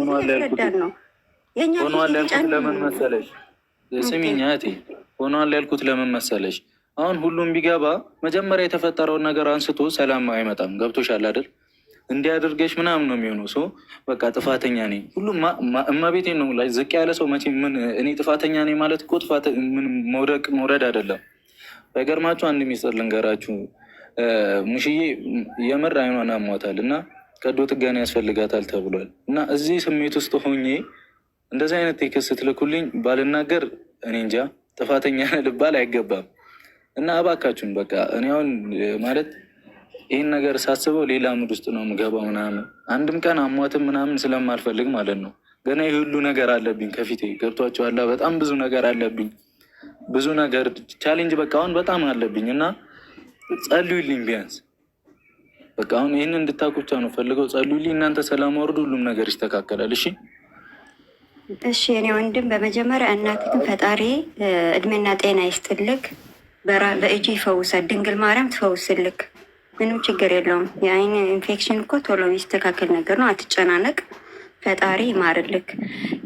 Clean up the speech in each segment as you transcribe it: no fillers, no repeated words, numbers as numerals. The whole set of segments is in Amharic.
ጊዜ ያስረዳን ነው የኛ ሆኗል ያልኩት ለምን መሰለሽ? ስሚኝ እህቴ፣ ሆኗል ያልኩት ለምን መሰለሽ? አሁን ሁሉም ቢገባ መጀመሪያ የተፈጠረውን ነገር አንስቶ ሰላም አይመጣም። ገብቶሻል አይደል? እንዲያደርገሽ ምናምን ነው የሚሆነው። ሰው በቃ ጥፋተኛ ነኝ ሁሉም እመቤቴን ነው ላይ ዝቅ ያለ ሰው መቼ ምን እኔ ጥፋተኛ ነኝ ማለት እኮ ጥፋት ምን መውረድ አይደለም። በገርማችሁ አንድ ሚስጥር ልንገራችሁ። ሙሽዬ የምር አይኗን አሟታል እና ቀዶ ጥገና ያስፈልጋታል ተብሏል። እና እዚህ ስሜት ውስጥ ሆኜ እንደዚህ አይነት ቴክስት ስትልኩልኝ ባልናገር እኔ እንጃ ጥፋተኛ ልባል አይገባም። እና እባካችሁን በቃ እኔ አሁን ማለት ይህን ነገር ሳስበው ሌላ ሙድ ውስጥ ነው የምገባው ምናምን አንድም ቀን አሟትም ምናምን ስለማልፈልግ ማለት ነው። ገና ይህ ሁሉ ነገር አለብኝ ከፊቴ ገብቷቸዋል። በጣም ብዙ ነገር አለብኝ፣ ብዙ ነገር ቻሌንጅ በቃ አሁን በጣም አለብኝ እና ጸልዩልኝ ቢያንስ በቃ አሁን ይህን እንድታውቁ ብቻ ነው ፈልገው ጸልዩልኝ። እናንተ ሰላም ወርዱ፣ ሁሉም ነገር ይስተካከላል። እሺ እሺ። እኔ ወንድም በመጀመሪያ እናትህን ፈጣሪ እድሜና ጤና ይስጥልክ፣ በእጅ ይፈውሳል። ድንግል ማርያም ትፈውስልክ፣ ምንም ችግር የለውም። የአይን ኢንፌክሽን እኮ ቶሎ ይስተካከል ነገር ነው። አትጨናነቅ፣ ፈጣሪ ይማርልክ።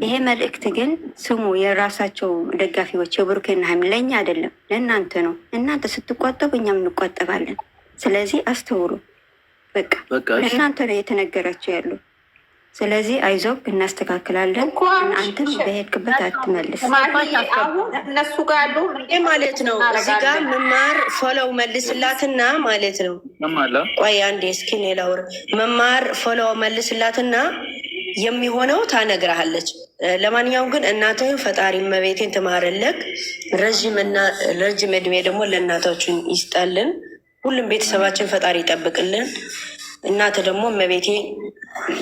ይሄ መልእክት ግን ስሙ የራሳቸው ደጋፊዎች የብሩኬና ሀይሚ ለእኛ አይደለም ለእናንተ ነው። እናንተ ስትቆጠቡ እኛም እንቆጠባለን። ስለዚህ አስተውሉ። በቃ ለእናንተ ነው የተነገራቸው ያሉ። ስለዚህ አይዞህ እናስተካክላለን። አንተም በሄድክበት አትመልስ። እነሱ ጋር ያሉ ማለት ነው። እዚህ ጋር መማር ፎሎው መልስላትና ማለት ነው። ቆይ አንዴ እስኪ ሌላውር መማር ፎሎው መልስላትና የሚሆነው ታነግረሃለች። ለማንኛውም ግን እናትህን ፈጣሪ እመቤቴን ትማርልክ፣ ረዥም እድሜ ደግሞ ለእናታችን ይስጠልን። ሁሉም ቤተሰባችን ፈጣሪ ይጠብቅልን። እናት ደግሞ እመቤቴ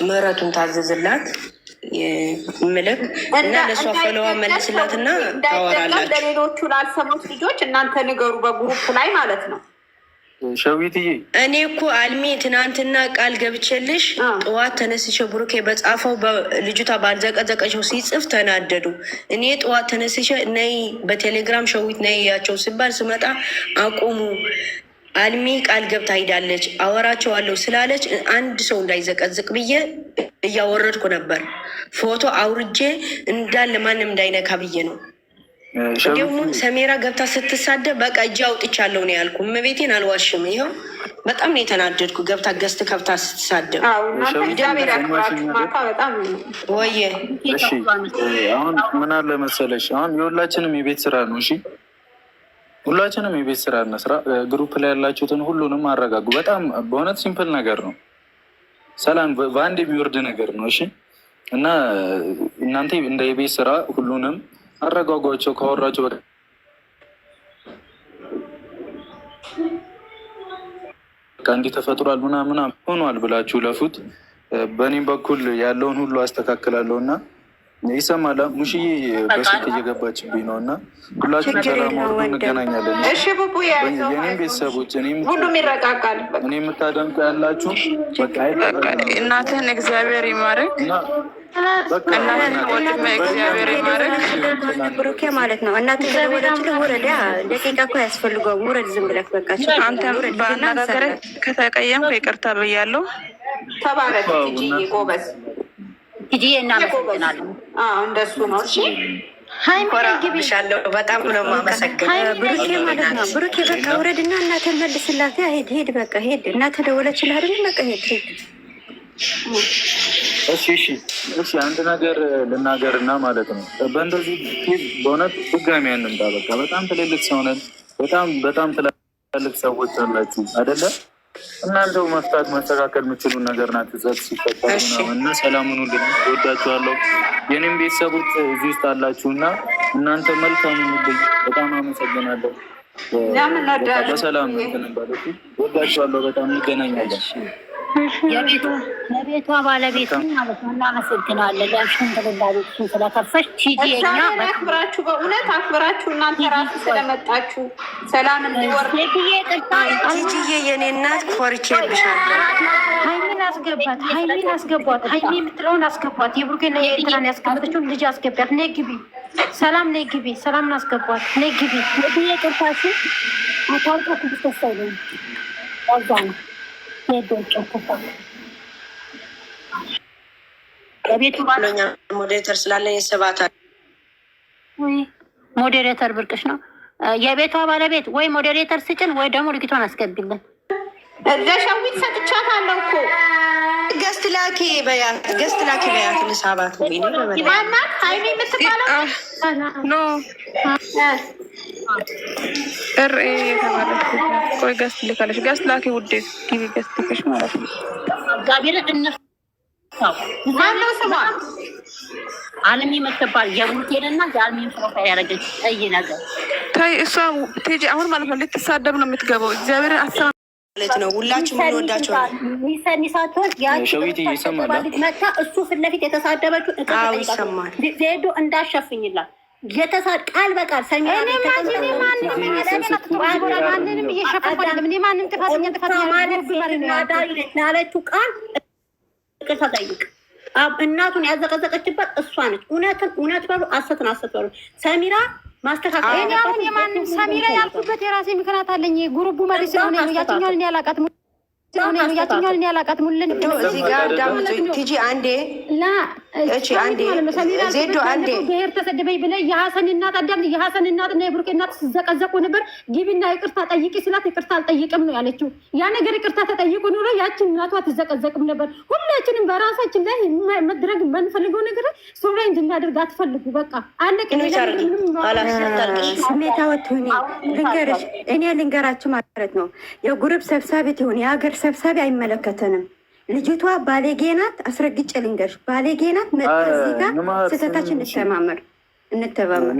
ምህረቱን ታዘዝላት ምልክ እና ለእሷ ፈለዋ መልስላት እና ታወራላችሁ። ለሌሎቹ ላልሰሙት ልጆች እናንተ ንገሩ፣ በግሩፕ ላይ ማለት ነው። ሸዊትዬ እኔ እኮ አልሚ ትናንትና ቃል ገብቼልሽ ጠዋት ተነስቼ ብሩኬ በጻፈው ልጅቷ ባልዘቀዘቀቸው ሲጽፍ ተናደዱ። እኔ ጠዋት ተነስቼ ነይ በቴሌግራም ሸዊት ነይ ያቸው ሲባል ስመጣ አቁሙ አልሚ ቃል ገብታ ሂዳለች አወራቸዋለሁ ስላለች አንድ ሰው እንዳይዘቀዝቅ ብዬ እያወረድኩ ነበር። ፎቶ አውርጄ እንዳለ ማንም እንዳይነካ ብዬ ነው። ደግሞ ሰሜራ ገብታ ስትሳደብ በቃ እጅ አውጥቻለሁ ነው ያልኩ። እመቤቴን አልዋሽም። ይኸው በጣም ነው የተናደድኩ። ገብታ ገዝት ከብታ ስትሳደብ ወየ። አሁን ምን አለ መሰለሽ፣ አሁን የሁላችንም የቤት ስራ ነው። እሺ ሁላችንም የቤት ስራ እንስራ። ግሩፕ ላይ ያላችሁትን ሁሉንም አረጋጉ። በጣም በእውነት ሲምፕል ነገር ነው። ሰላም በአንድ የሚወርድ ነገር ነው። እሺ እና እናንተ እንደ የቤት ስራ ሁሉንም አረጋጓቸው። ካወራቸው በቃ እንዲህ ተፈጥሯል ምናምን ሆኗል ብላችሁ ለፉት። በእኔም በኩል ያለውን ሁሉ አስተካክላለሁ እና ይሰማል። ሙሽዬ በስልክ እየገባችብኝ ነው እና ሁላችንም ሰላም ወርዱ እንገናኛለን። እሺ ቡቡ የኔም ቤተሰቦች ሁሉም ይረጋጋል። እኔ የምታደምጡ ያላችሁ እናትህን እግዚአብሔር ይማረክ፣ እናትህን ወንድም እግዚአብሔር ይማረክ። ብሩኬ ማለት ነው። እናትህ ወደችልህ ውረድ። ደቂቃ እኮ አያስፈልገውም። ውረድ ዝም ብለህ በቃ። አንተም በአነጋገር ከተቀየምኩ ይቅርታ ብያለሁ። ተባረክ ጂጂ ጎበዝ ጊዜ እናመሰግናለን። እንደሱ ነው። እሺ ኮራብሻለሁ። በጣም ነው የማመሰግነው። ብሩኬ ማለት ነው። ብሩኬ በቃ ውረድና እናትህን መልስላት። ሄድ በቃ ሄድ። እናትህ ደወለችልህ አይደል? በቃ ሄድ። እሺ አንድ ነገር ልናገርና ማለት ነው። በእንደዚህ በእውነት ድጋሚ አንምጣ። በቃ በጣም ትልልቅ ሰው ነን። በጣም ትላልቅ ሰዎች አላችሁ አይደለ? እናንተው መፍታት ማስተካከል የምችሉ ነገር ናት። ጸጥ ሲፈጠሩ እና ሰላሙን ሁሉ ወዳችኋለሁ። የኔም ቤተሰቦች እዚህ ውስጥ አላችሁ እና እናንተ መልካም ሁሉኝ በጣም አመሰግናለሁ። በሰላም ወዳችኋለሁ። በጣም እንገናኛለን። የቤቷ ባለቤት ማለት ነው። እናመሰግናለን። ያሽን ተበላቤትሽን ስለከፈሽ ቲጂኛ አክብራችሁ በእውነት አክብራችሁ እናንተ ራሱ ስለመጣችሁ ሰላም እንዲወርድ ቲጂዬ የኔ እናት ኮርቼብሻለሁ። ሀይሚን አስገባት። ሀይሚ የምትለውን አስገባት። የብሩኬና የኤርትራን ያስቀመጠችውን ልጅ አስገባት። ነይ ግቢ፣ ሰላም ነይ ግቢ፣ ሰላምን አስገባት። ነይ ግቢ። ቅርታሽ አታውቀ ክብተሳይለ ዛ ነው ሄዶ ጨኮታ የቤቱ ብሎኛ ሞዴሬተር ስላለ የሰባታል ሞዴሬተር ብርቅሽ ነው። የቤቷ ባለቤት ወይ ሞዴሬተር ስጭን ወይ ደግሞ ልጅቷን አስገቢልን። ለሸዊት ሰጥቻታለሁ እኮ ገስት ላኪ በያት ልሳባት ማናት ሀይሚ የምትባለው ኖ የተባለች ቆይ ገስት ልካለች። ገስት ላኪ ውዴ ጊዜ ገስት ልከሽ ማለት ነው። እግዚአብሔርን እነሳው ማነው ስሟ? አልሚ የምትባል የቡቴንና የአልሚን ፕሮፋይል ያደረገች ቀይ ነገር ታይ እሷ ቴጂ አሁን ማለት ነው ልትሳደብ ነው የምትገባው። እግዚአብሔርን አሰማ ማለት ነው። ሁላችሁ ምንወዳቸው ሚሰኒ ሳትሆን ያቺ መታ እሱ ፊት ለፊት የተሳደበችው ይሰማል። ዜዶ እንዳሸፍኝላት ቃል በቃል ማንንም እየሸፈፈ ማንም ጥፋተኛላለችው ቃል ይቅርታ ጠይቅ። እናቱን ያዘቀዘቀችበት እሷ ነች። እውነት በሉ አሰትን አሰት በሉ። ሰሚራ ማስተካከል እኔ አሁን የማንም ሰሚራ ያልኩበት የራሴ ምክንያት አለኝ። ጉሩቡ መሪ ስለሆነ ነው። ያችኛውን ያላቃት ሙልን እዚህ ጋር ቲጂ አንዴ ዜዶ አንዴ ብሔር ተሰደበኝ ብለህ የሀሰን እናት አዳም የሀሰን እናትና የብሩኬ እናት ሲዘቀዘቁ ነበር። ግቢና ይቅርታ ጠይቂ ስላት ይቅርታ አልጠይቅም ነው ያለችው። ያ ነገር ይቅርታ ተጠይቁ ኑሮ ያችን እናቷ ትዘቀዘቅም ነበር። ሁላችንም በራሳችን ላይ መድረግ የምንፈልገው ነገር ሰው ላይ እንድናደርግ አትፈልጉ። በቃ አለቅ ስሜታወት ሆኔ ልንገርሽ፣ እኔ ልንገራችሁ ማለት ነው። የጉሩብ ሰብሳቢ ትሆን የሀገር ሰብሳቢ አይመለከተንም። ልጅቷ ባለጌ ናት። አስረግጬ ልንገርሽ ባለጌ ናት። እዚህ ጋር ስህተታችን እንተባበር።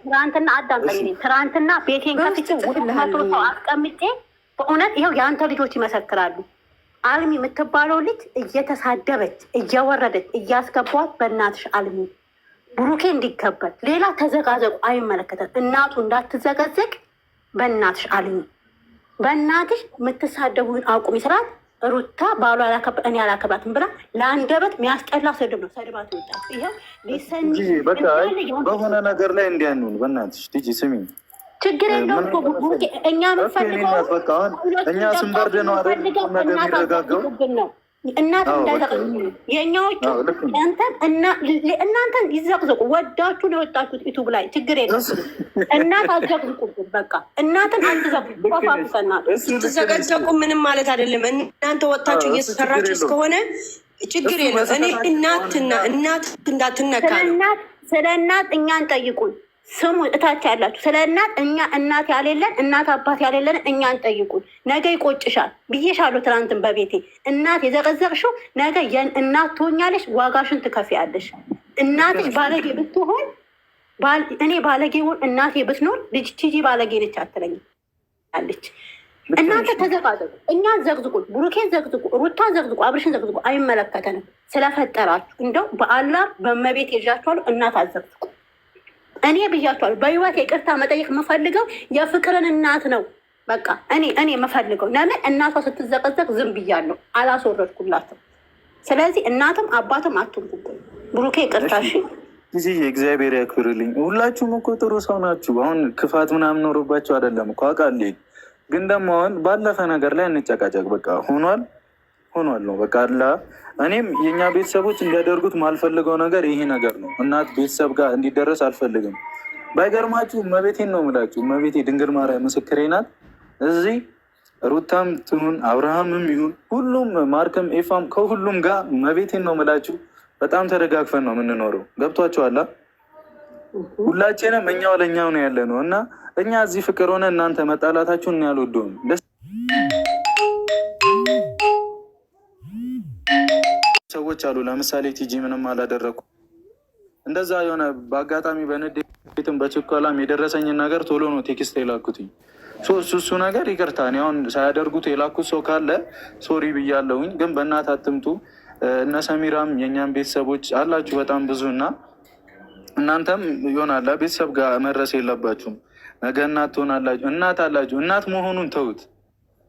ትናንትና አዳምጠኝ። ትናንትና ቤቴን ከፍቼ ውድመቶ ሰው አስቀምጬ በእውነት ይኸው የአንተ ልጆች ይመሰክራሉ። አልሚ የምትባለው ልጅ እየተሳደበች እየወረደች እያስገቧት በእናትሽ አልሚ ብሩኬ እንዲከበር ሌላ ተዘጋዘቁ አይመለከተን። እናቱ እንዳትዘገዘቅ በእናትሽ አልሚ በእናትሽ የምትሳደቡን አቁሚ ስርዓት። ሩታ ባሏ እኔ አላከብራትም ብላ ለአንደበት የሚያስጠላ ስድብ ነው ሰድባት ይወጣል። ይኸው ሊሰኒ በሆነ ነገር ላይ እንዲያኑን በእናትሽ ቲጂ ስሚ፣ ችግር የለውም እኮ እኛ ምንፈልገው እኛ ስንበርድ ነው አይደል ነገር የሚረጋገው ነው። እናት እንዳይዘቅዙ የእኛዎቹ እናንተን ይዘቅዝቁ። ወዳችሁ ነው የወጣችሁት ዩቱብ ላይ ችግር የለም። እናት አዘቅዝቁብን። በቃ እናትን አንዘቅዝቁ። ስትዘቀዘቁ ምንም ማለት አይደለም። እናንተ ወጥታችሁ እየተሰራችሁ እስከሆነ ችግር የለም። እኔ እናት እንዳትነካ ነው። ስለ እናት እኛን ጠይቁን። ስሙ እታች ያላችሁ ስለ እናት እኛ እናት ያሌለን እናት አባት ያሌለን እኛን ጠይቁን። ነገ ይቆጭሻል ብዬሻለሁ። ትናንትን በቤቴ እናት የዘቀዘቅሽው ነገ እናት ትሆኛለሽ፣ ዋጋሽን ትከፍያለሽ። እናትሽ ባለጌ ብትሆን እኔ ባለጌውን እናቴ ብትኖር ልጅ ቲጂ ባለጌ ነች አትለኝም አለች። እናንተ ተዘቃዘቁ፣ እኛን ዘቅዝቁን፣ ብሩኬን ዘቅዝቁ፣ ሩታን ዘቅዝቁ፣ አብርሽን ዘቅዝቁ። አይመለከተንም። ስለፈጠራችሁ እንደው በአላህ በመቤት ይዣችኋለሁ። እናት አዘቅዝቁ። እኔ ብያቸዋለሁ። በህይወት ይቅርታ መጠየቅ የምፈልገው የፍቅርን እናት ነው። በቃ እኔ የምፈልገው ለምን እናቷ ስትዘቀዘቅ ዝም ብያለሁ፣ አላስወረድኩላትም። ስለዚህ እናትም አባትም አትንኩብን። ብሩኬ ይቅርታሽ ጊዜ እግዚአብሔር ያክብርልኝ። ሁላችሁም እኮ ጥሩ ሰው ናችሁ። አሁን ክፋት ምናምን ኖሮባቸው አይደለም እኮ አውቃለሁ። ግን ደግሞ አሁን ባለፈ ነገር ላይ እንጨቃጨቅ። በቃ ሆኗል ነው በቃ አላ እኔም የእኛ ቤተሰቦች እንዲያደርጉት ማልፈልገው ነገር ይሄ ነገር ነው። እናት ቤተሰብ ጋር እንዲደረስ አልፈልግም። ባይገርማችሁ መቤቴን ነው የምላችሁ። መቤቴ ድንግል ማርያም ምስክሬ ናት። እዚህ ሩታም ትሁን አብርሃምም ይሁን ሁሉም ማርክም ኤፋም ከሁሉም ጋር መቤቴን ነው የምላችሁ። በጣም ተደጋግፈን ነው የምንኖረው። ገብቷችኋላ? ሁላችንም እኛው ለእኛው ነው ያለ ነው እና እኛ እዚህ ፍቅር ሆነ እናንተ መጣላታችሁን ያልወደውም ሰዎች አሉ። ለምሳሌ ቲጂ ምንም አላደረኩ እንደዛ የሆነ በአጋጣሚ በንዴትም በችኮላም የደረሰኝን ነገር ቶሎ ነው ቴክስት የላኩትኝ። እሱ ነገር ይቅርታ እኔ አሁን ሳያደርጉት የላኩት ሰው ካለ ሶሪ ብያለሁኝ። ግን በእናት አትምጡ። እነ ሰሚራም የእኛም ቤተሰቦች አላችሁ በጣም ብዙ እና እናንተም ይሆናላ ቤተሰብ ጋር መድረስ የለባችሁም። ነገ እናት ትሆናላችሁ። እናት አላችሁ። እናት መሆኑን ተውት።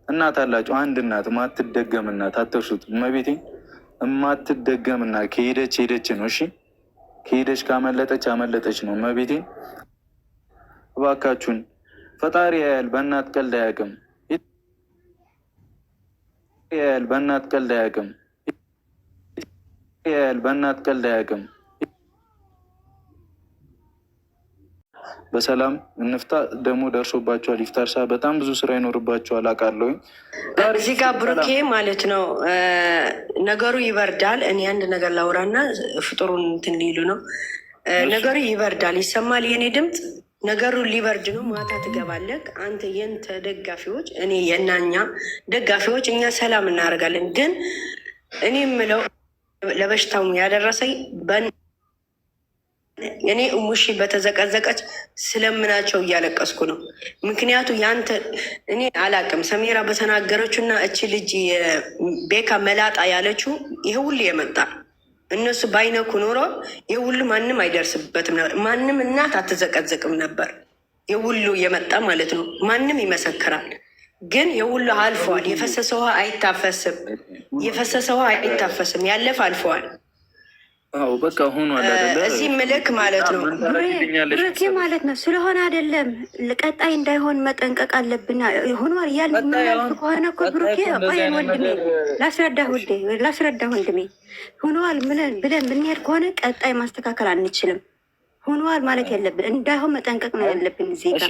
እናት አላችሁ። አንድ እናት ማትደገም እናት አትርሱት። እመቤቴ እማትደገም እናት ከሄደች ሄደች ነው። እሺ ከሄደች ካመለጠች አመለጠች ነው። እመቤቴ እባካችሁን ፈጣሪ ያያል። በእናት ቀልድ አያውቅም። ያያል። በእናት ቀልድ አያውቅም። ያል በእናት ቀልድ አያውቅም። በሰላም እንፍታ። ደግሞ ደርሶባቸዋል። ይፍታር ሰዓት በጣም ብዙ ስራ ይኖርባቸዋል አውቃለሁ። እዚህ ጋር ብሩኬ ማለት ነው ነገሩ ይበርዳል። እኔ አንድ ነገር ላውራና ፍጡሩን እንትን ሊሉ ነው። ነገሩ ይበርዳል። ይሰማል የኔ ድምፅ። ነገሩ ሊበርድ ነው። ማታ ትገባለህ አንተ የንተ ደጋፊዎች፣ እኔ የእናኛ ደጋፊዎች፣ እኛ ሰላም እናደርጋለን። ግን እኔ የምለው ለበሽታው ያደረሰኝ እኔ እሙሺ በተዘቀዘቀች ስለምናቸው እያለቀስኩ ነው። ምክንያቱ ያንተ እኔ አላቅም። ሰሜራ በተናገረችው እና እቺ ልጅ ቤካ መላጣ ያለችው ይሄ ሁሉ የመጣ እነሱ ባይነኩ ኖሮ ይሄ ሁሉ ማንም አይደርስበትም ነበር። ማንም እናት አትዘቀዘቅም ነበር። ይሄ ሁሉ የመጣ ማለት ነው። ማንም ይመሰክራል። ግን የሁሉ አልፈዋል። የፈሰሰ ውሃ አይታፈስም። የፈሰሰ ውሃ አይታፈስም። ያለፍ አልፈዋል። አዎ በቃ ሆኗል። እዚህ ምልክ ማለት ነው ብሩኬ ማለት ነው። ስለሆነ አይደለም ቀጣይ እንዳይሆን መጠንቀቅ አለብን። ሆኗል እያልን የምናልፍ ከሆነ እኮ ብሩኬ ቆየን ወንድሜ፣ ላስረዳ ወንድሜ። ሆኗል ብለን ብንሄድ ከሆነ ቀጣይ ማስተካከል አንችልም። ሆኗል ማለት ያለብን እንዳይሆን መጠንቀቅ ነው ያለብን። እዚህ ጋር